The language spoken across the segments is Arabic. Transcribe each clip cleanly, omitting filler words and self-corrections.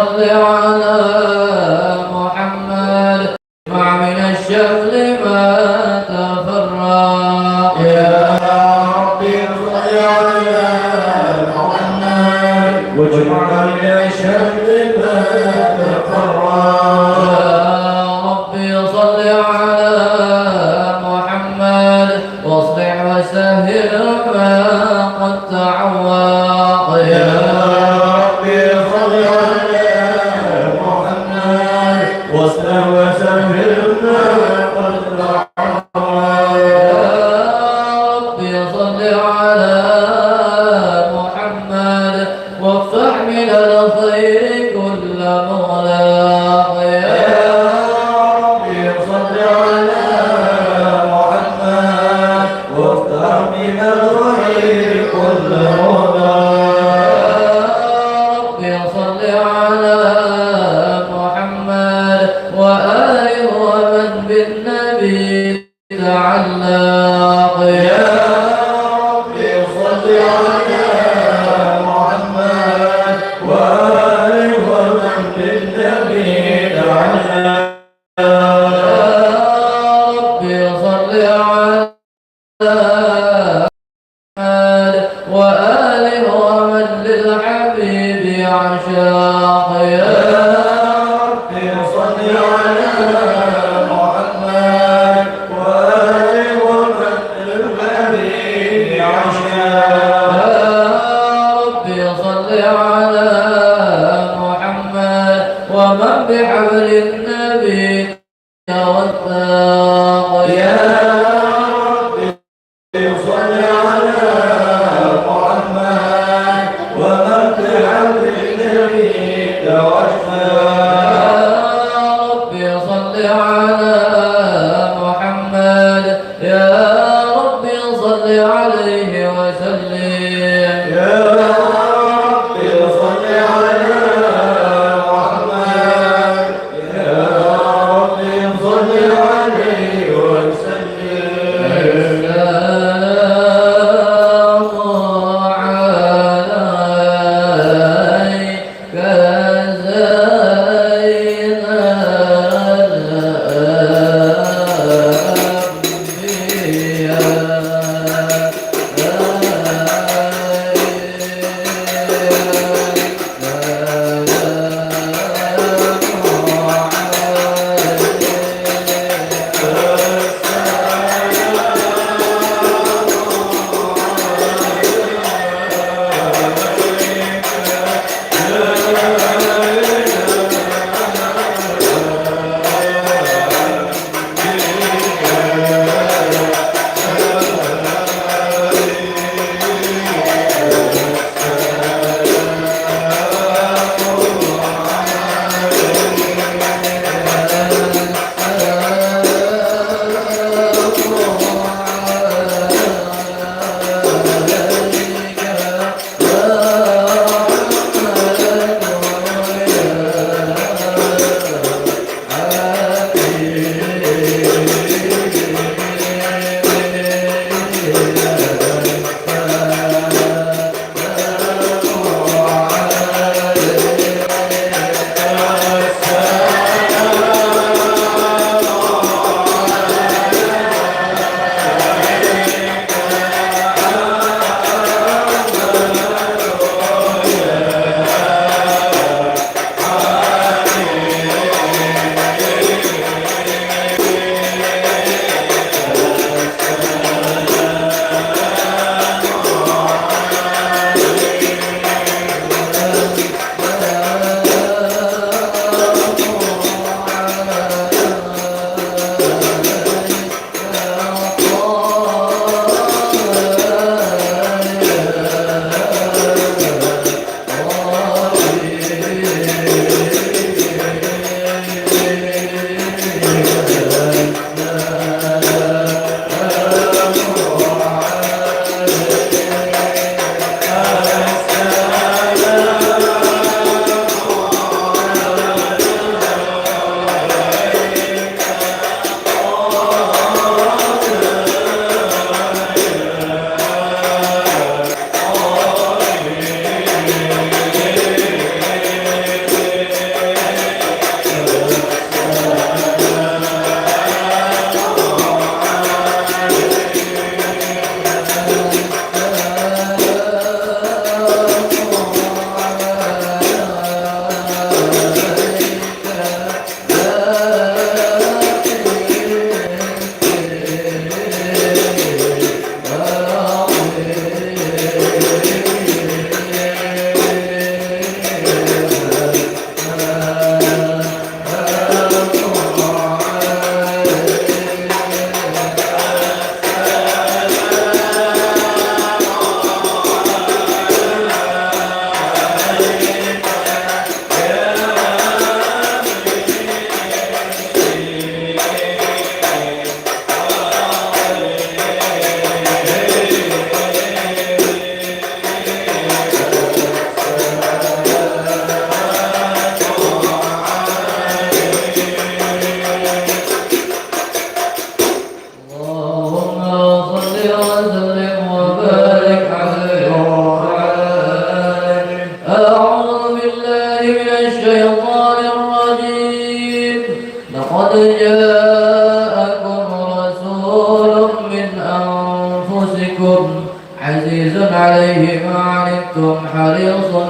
صل على محمد مع من الشمل ما تفرق يا ربي صل على محمد واجمعنا من الشمل ما تفرق يا ربي صل على محمد واصلح وسهل ما قد تعوق يا ربي صل على محمد واصلح وسهل ما قد تعوق يا ربي صل على محمد وافتح من الخير كل مغلاق يا ربي صل على محمد وافتح من الخير كل مغلاق يا ربي صل على محمد وآله ومن بالنبي تعلق يا ربي صل على محمد وآله ومن بالنبي تعلق يا ربي صل على محمد وآله ومن للحبيب عشاق يا ربي صل على محمد وآله ومن للحبيب عشاق يا ربي صل على محمد ومن بحبل النبي توثق يا ربي صل على محمد ومن بحبل النبي توثق يا ربي صل على محمد يا ربي صل عليه وسلم يا ربي صل على محمد يا ربي صل عليه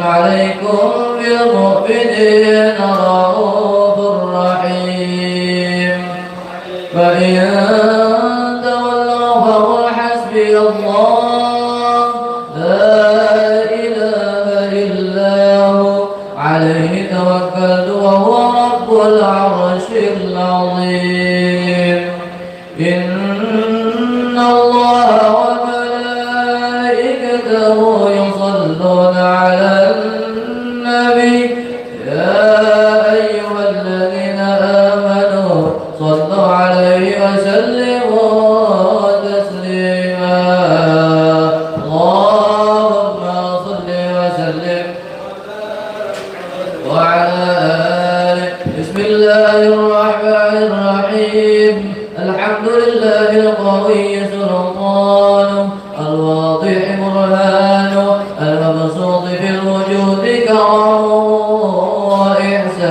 عليكم بالمؤمنين رؤوف رحيم فإن تولوا فقل حسبي الله لا إله إلا هو عليه توكلت وهو رب العرش العظيم إن الله وملائكته يصلون على النبي يا أيها الذين آمنوا صلوا عليه وسلموا تسليما اللهم صل وسلم وعلى آله بسم الله الرحمن الرحيم الحمد لله القوي سلطانه الواضح برهانه المبسوط في الوجود كرمه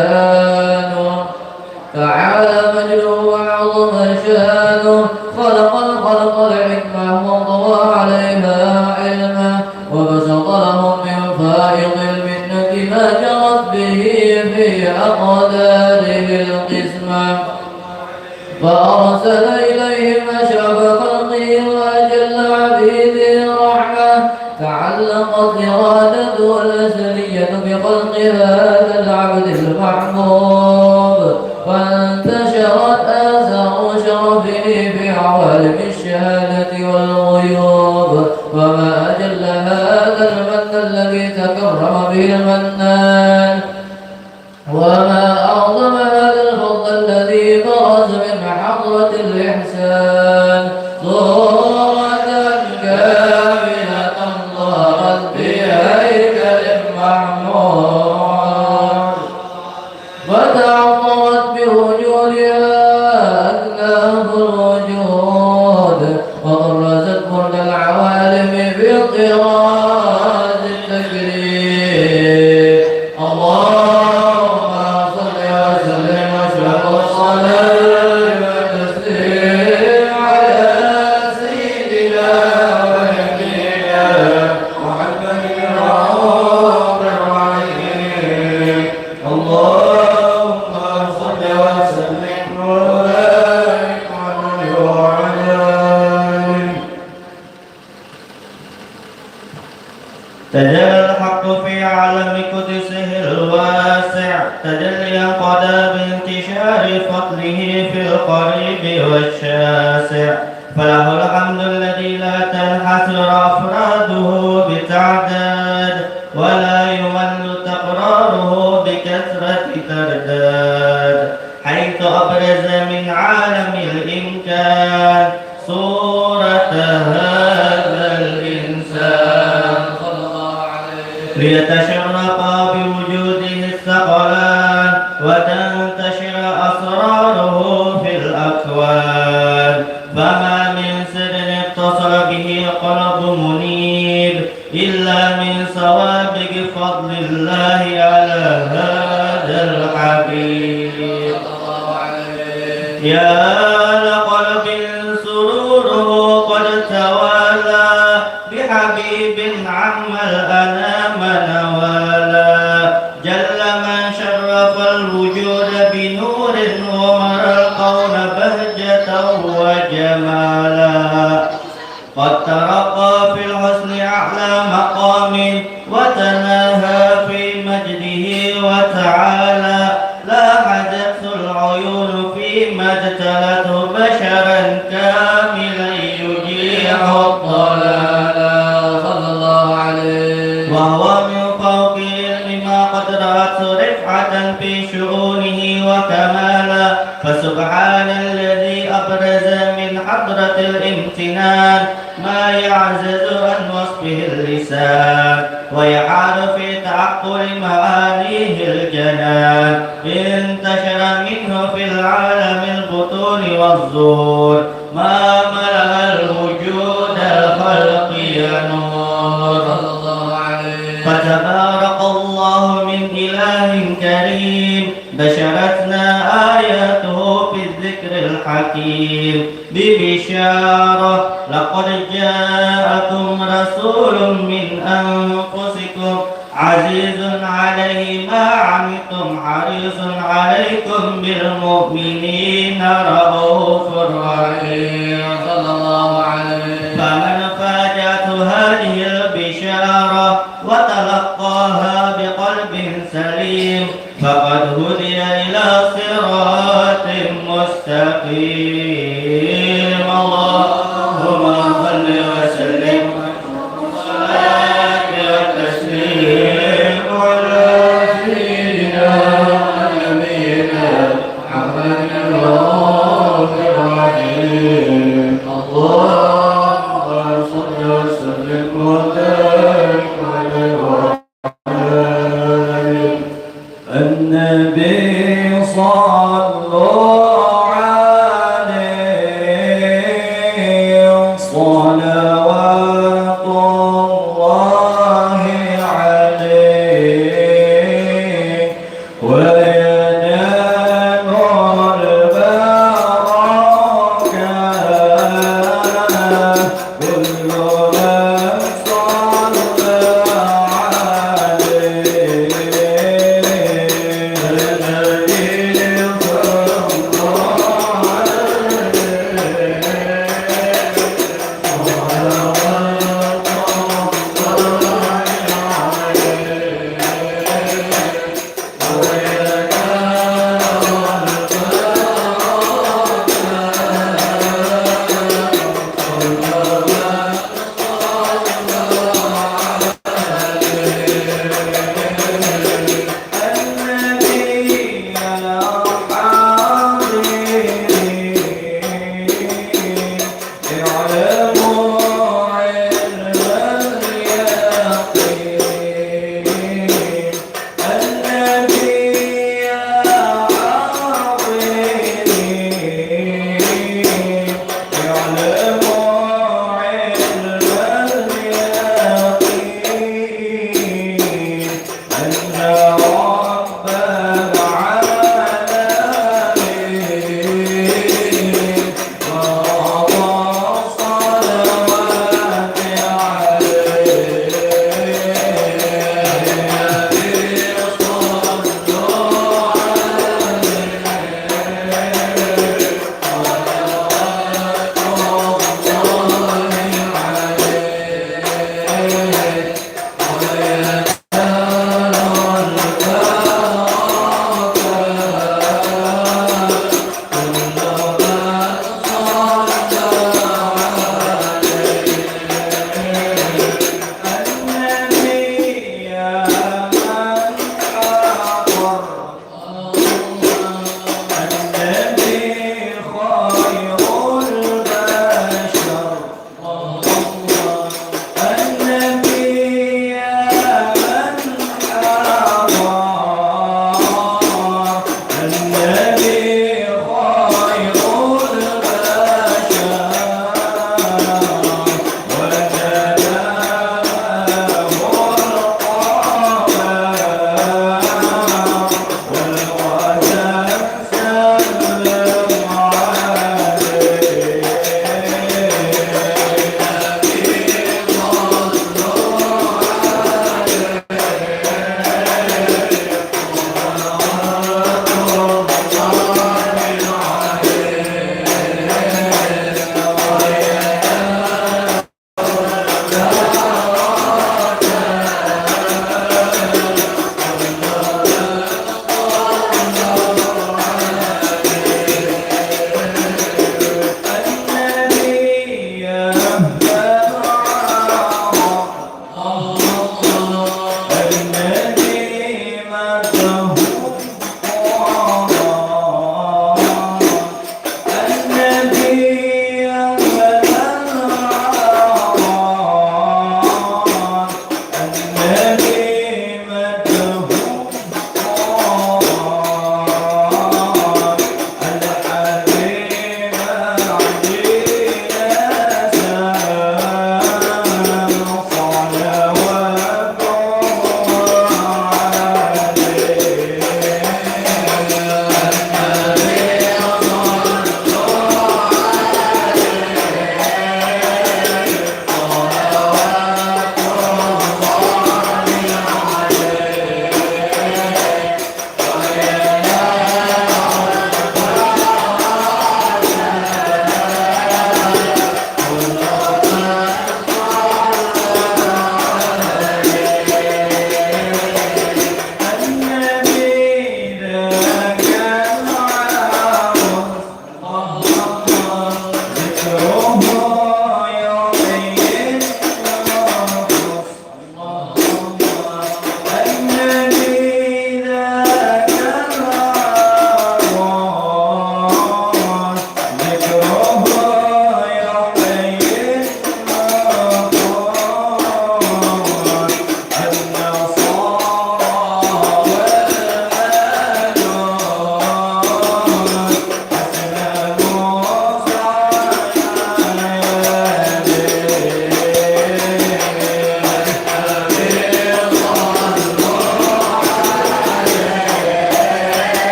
وإحسانه تعالى مجده وعظم شانه خلق الخلق الحكمة وضوى عليها علمه وبسط لهم من فائض المنة ما جرت به في أقداره القسمة فأرسل إليهم أشرف خلقه وأجل عبيده الرحمة تعلقت إرادته الأزلية بخلق هذا العبد المحبوب وانتشرت آثار شرفه في عوالم الشهادة والغيوب وما أجل هذا المن الذي تكرم به المنان وما أعظم هذا الفضل الذي برز من حضرة الإحسان صورة كاملة ظهرت بهيكل محمود وتعطرت بوجودها أكناف الوجود وبرزت برد العوالم بطراز التكريم اللهم صل وسلم واشرف الصلاة والتسليم على سيدنا ونبينا محمد الرؤوف الرحيم اللهم صل وسلم وبارك عليه وعلى آله تجلى الحق في عالم قدسه الواسع تجليا قدا بانتشار فضله في القريب والشاسع فله الحمد الذي لا تنحصر أفراده بتعداد ولا يمل تقراره بكثرة ترداد حيث أبرز من عالم الإمكان صورة هذا الإنسان ليتشرق بوجوده الثقلان وتنتشر أسراره في الأكوان فما من سر اتصل به قلب منيب إلا من سوابق فضل الله على هذا الحبيب يا لقلب سروره قد توالى بحبيب عم الأنام نوالا جل من شرف الوجود بنور ومر القول بهجة وجمالا قد ترقى في الحسن أعلى مقام وتناهى في مجده وتعالى لا حدث العيون فيما اجتلته بشرا كاملا يجيح الضلالا صلى الله عليه وهو من فوق علم ما قد رأت رفعة في شؤونه وكمالا فسبحان الذي أبرز من حضرة الامتنان ما يعزز عن وصفه اللسان ويحار في تعقل معانيه الجنان انتشر منه في العالم البطون والزور ما ملأ الوجود الخلق نور فتبارك الله من إله كريم بشرتنا آياته في الذكر الحكيم ببشارة لقد جاءكم رسول من أنفسكم عزيز عليه ما عنتم حريص عليكم بالمؤمنين رؤوف رحيم صلى الله عليه. فمن فاجأته هذه البشارة وتلقاها بقلب سليم فقد هدي إلى صراط مستقيم. اللهم صل وسلم النبي صلوا عليه صلوات الله عليه وينال البركة كل من صلى عليه.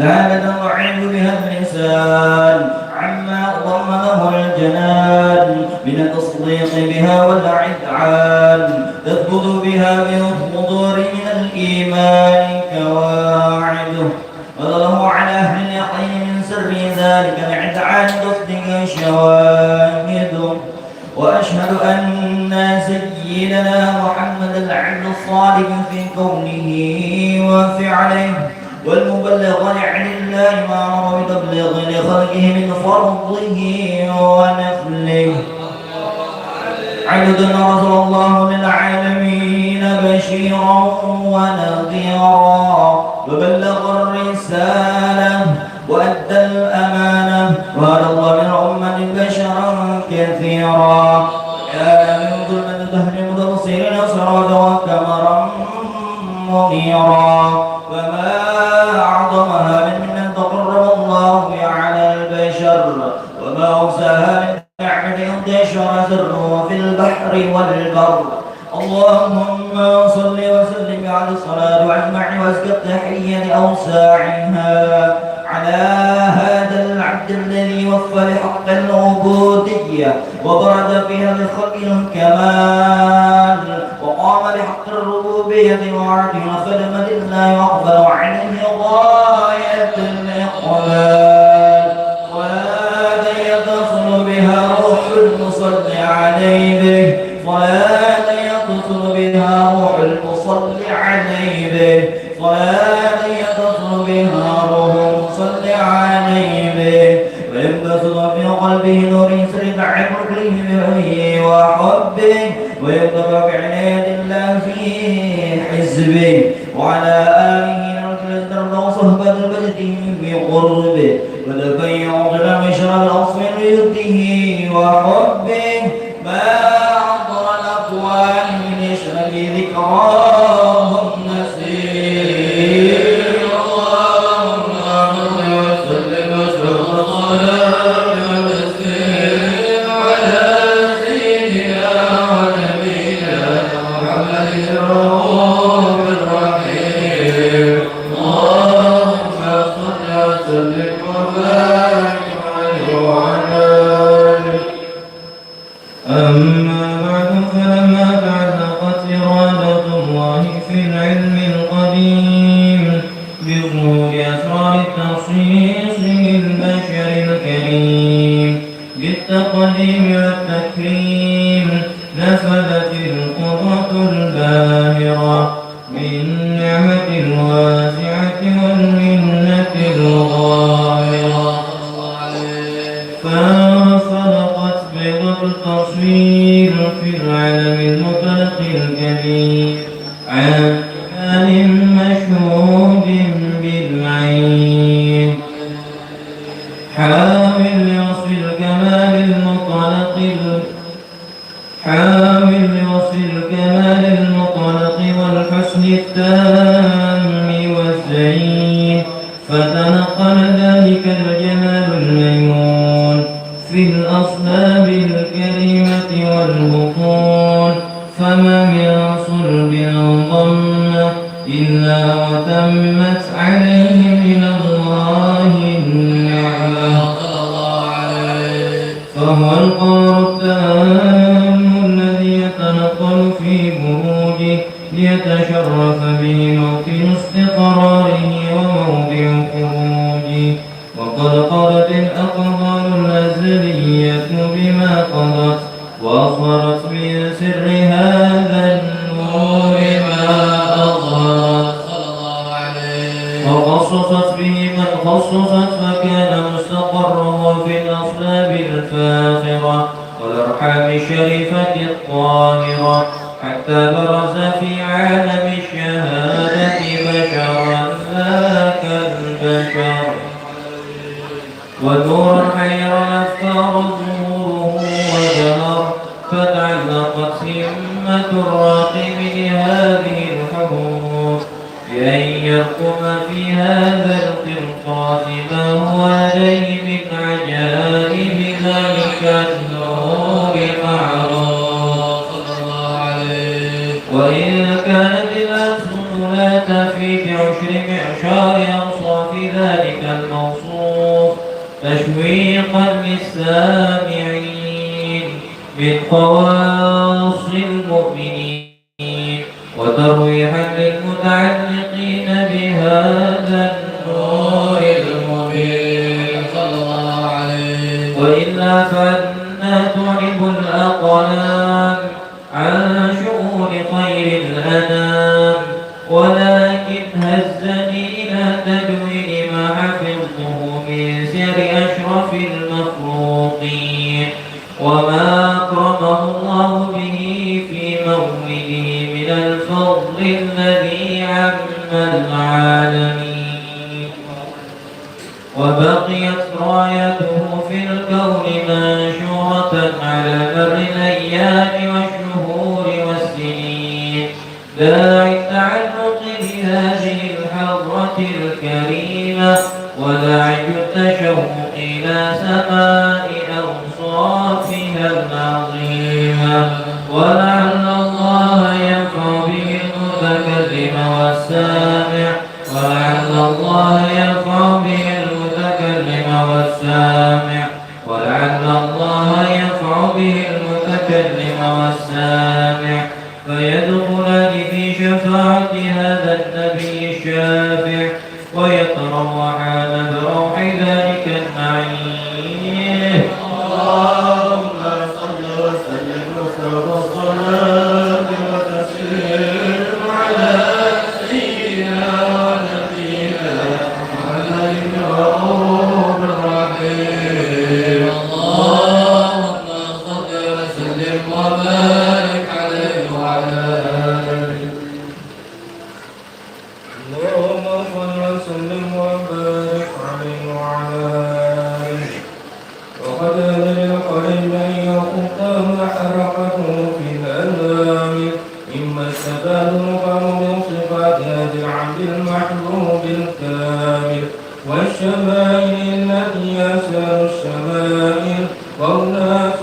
لا نضعف بها اللسان عما ضمنه الجنان من التصديق بها والعدعان تثبت بها بالحضور من الإيمان كواعده وله على أهل اليقين من سر ذلك العدعان تصدق شواهده وأشهد أن سيدنا محمد العبد الصادق في كونه وفعله والمبلغ عن الله ما أمر بتبليغ لخلقه من فرضه ونفله عبد رسول الله للعالمين بشيرا ونذيرا وبلغ الرسالة وأدى الأمانة وهدى الله من أمة بشرا كثيرا كان من ظلمة الدهر متبصرين سراجا وقمرا منيرا فما أعظمها من منة تقرب الله على البشر وما أوساها من نعمة انتشر سره في البحر والبر اللهم صل وسلم على الصلاة وأجمع وأزكى التحية أوساعها على هذا العبد الذي وفى لحق العبودية وبرد فيها لخلق الكمال وقام بحق الربوبية وعدل خدمة الله وأقبل عليه غاية الإقبال وهذا يتصل بها روح المصلي عليه به صلاة يتصل بها روح المصلي عليه به صلاة يتصل بها روح المصلي عليه به وينبسط في قلبه نور يسرد عن كله وحبه ويقدر بعناية الله في حزبه وعلى آله نرسل الدرب وصحبة البلد بقربه ولكي يعطل مشرب الأصفر يده وحبه ما عطر الأقوال من يشرب ذكراهم نسير اللهم صل وسلم وسلم على سيدنا ونبينا محمد الرؤوف الرحيم اللهم صل وسلم وبارك عليه وعلى آله أما بعد فلما تعلقت إرادة الله في العلم القديم بظهور أسرار التخصيص للبشر الكريم بالتقديم والتكريم نفذت القدرة الباهرة بالنعمة الواسعة والمنة الغاهرة فانفلقت بيضة التصوير في العالم المطلق الكبير عن مكان مشهود بالعين حاول لوصف الكمال المطلق والحسن التام والزين فتنقل ذلك الجمال الميمون في الأصلاب الكريمة والبطون فما من صلب ضم إلا وتمت عليه من الله النعمة فهو القمر التام الذي يتنقل في بروجه ليتشرف به موطن استقراره وموضع خروجه وقد قضت الأقدار الأزلية بما قضت وأخبرت من سر هذا النور ما أظهرت وخصصت به من خصصت فكان مستقره في الأصلاب الفاخرة والأرحام الشريفة الطاهرة حتى برز في عالم الشهادة بشرا ذاك البشر ونورا حير الأفكار ظهوره وجهر فتعلقت همة الراقب لهذه الحروف بأن يرقم في هذا القرطاس ما هو لديه من عجائب ذلك النور معروف وإن كانت الأسهم لا تفي بعشر معشار أوصاف ذلك الموصوف تشويقا للسامعين من خواص المؤمنين وترويحا للمتعلقين بهذا النور المبين صلى الله عليه. وإلا فأنا تعرب الأقلام عن شؤون خير الأنام ولكن هزني إلى تدوين ما حفظته من سير أشرف المخلوقين وما أكرمه الله به في مولده من الفضل الذي عم العالمين. وبقيت رايته في الكون منشورة على مر الأيام والشهور والسنين داعي التعلق بهذه الحضرة الكريمة وداعي التشوق إلى سماء أوصافها العظيمة ولعل الله ينفع به المتكلم والسامع ولعل الله ينفع به المتكلم والسامع ولعل الله ينفع به المتكلم والسامع فيدخلان في شفاعة هذا النبي الشافع ويتروحان بروح ذلك النعيم. اللهم صل وسلم وصلاة وتسليم على سيدنا ونبينا محمد الرؤوف الرحيم. اللهم صل وسلم وبارك عليه وعلى آله. اللهم صل وسلم وبارك عليه وعلى آله. وقد أذن القلب أن يخطه حركته في الأنام إما السبال نقام من صفات هذا العبد المحبوب الكامل والشمائل التي يسأل الشمائل والناس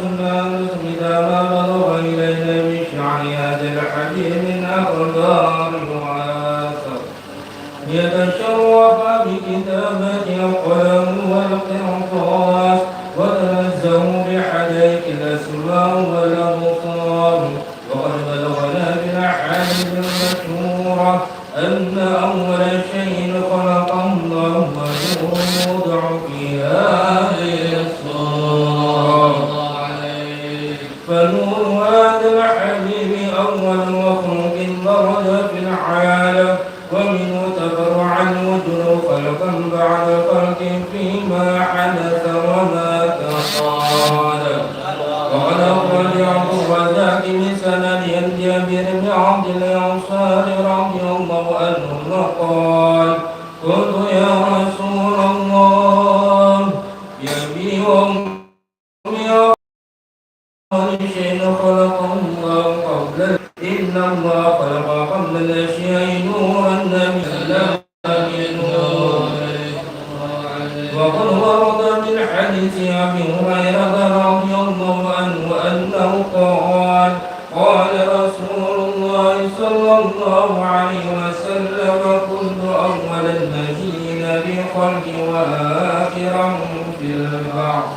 إذا ما بلغ إلينا من شعر هذا الحبيب من أخبار وآثر يتشرف بكتابة القلم والقرطاس وتنزه بحديث الأسماء والأبصار. وقد بلغنا بالأحاديث المشهورة أن أول شيء خلق الله ويوضع في هذه الصورة فنور هذا الحبيب أول مخلوق برز في العالم ومنه تفرع الوجود خلقا بعد خلق فيما حدث وما تقال. وقد أخرج عبد الرزاق بسند جابر بن عبد الأنصاري رضي الله عنه قال قلت يا رسول الله يا أبي وأمي شيء خلق الله قبل إن الله خلق قبل الأشياء نورا لم يخلق من نور. وقد ورد من حديث أبي هريرة رضي الله عنه أنه قال قال رسول الله صلى الله عليه وسلم كنت أول النبيين بخلق وآخرهم في البعض.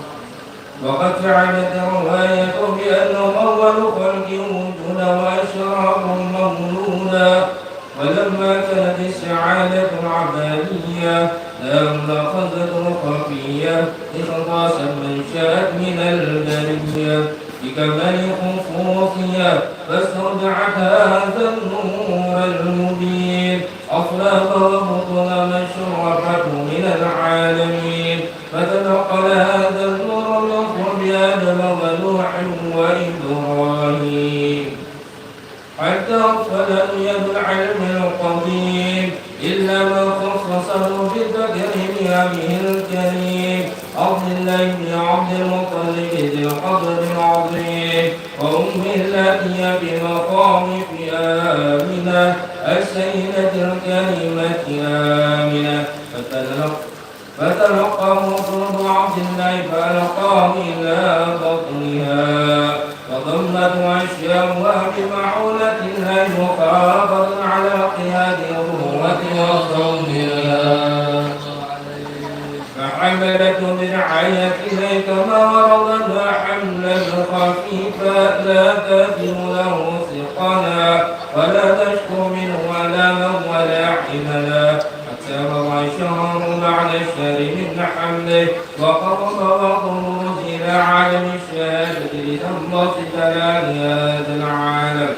وقد فعلت الرواية بأنه أول خلق وجودا وأشرفهم مولودا. ولما كانت السعادة العملية لأخذته خفية إخلاصا من شاءت من البرية بكمال خصوصية فاسترجعت هذا النور المبين أصلاب وبطن من شرفته من العالمين فتنقل هذا النور من قرب آدم ونوح وإبراهيم حتى أطفل يد العلم القديم إلا ما خصصه بالتكريم أبيه الكريم عبد الله بن عبد المطلب ذي القدر العظيم وأمه التي بمقام في آمنة السيدة الكريمة آمنة فتلقاه صلب عبد الله فألقاه إلى بطنها فضمته أشياءها بمعونة الله مخافة على قياد الروة وصومها فحملته برعايته كما ورضتها حملا خفيفا لا تزن له ثقلا ولا تشكو منه ولا ولا حملا حتى مضى شهر بعد الشهر من حمله وقرب وقرب إلى عالم الشهادة لتنبسط لهذا العالم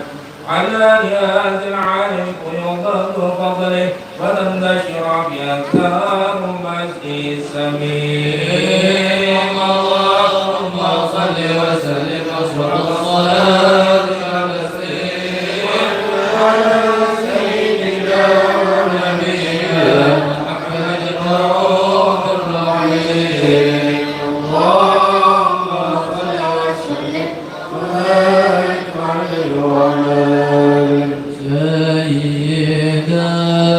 على هذا العالم فيضل فضله وتنتشر بأنهار مسجد السمين اللهم صل وسلم واشرب الصلاة على سيدنا ونبينا محمد الرؤوف الرحيم اللهم صل وسلم وبارك عليه وعلى الكرام